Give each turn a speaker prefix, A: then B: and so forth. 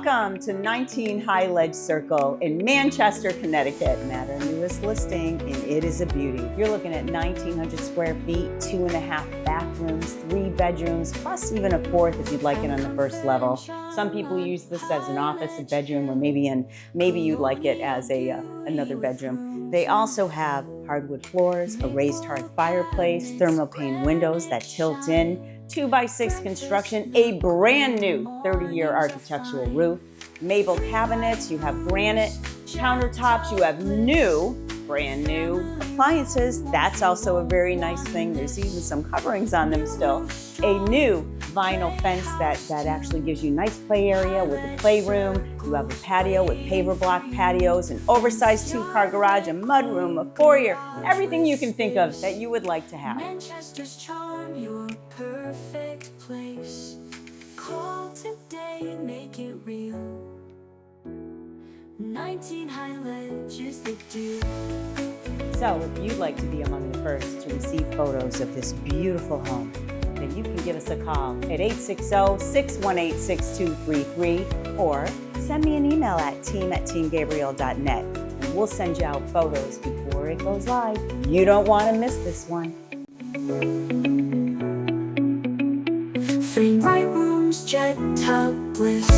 A: Welcome to 19 High Ledge Circle in Manchester, Connecticut, and at our newest listing, and it is a beauty. You're looking at 1,900 square feet, 2.5 bathrooms, 3 bedrooms, plus even a 4th if you'd like it on the first level. Some people use this as an office, a bedroom, or maybe you'd like it as another bedroom. They also have hardwood floors, a raised hearth fireplace, thermal pane windows that tilt in, 2x6 construction, a brand new 30-year architectural roof, maple cabinets, you have granite, countertops, you have brand new appliances. That's also a very nice thing. There's even some coverings on them still. A new vinyl fence that actually gives you nice play area with a playroom. You have a patio with paver-block patios, an oversized 2-car garage, a mudroom, a foyer, everything you can think of that you would like to have.
B: Manchester's charm, your perfect place. Call today, make it real. 19 High Ledge is the deal.
A: So if you'd like to be among the first to receive photos of this beautiful home, then you can give us a call at 860-618-6233 or send me an email at team@teamgabriel.net and we'll send you out photos before it goes live. You don't want to miss this one.
B: 3 white rooms, jet tub bliss.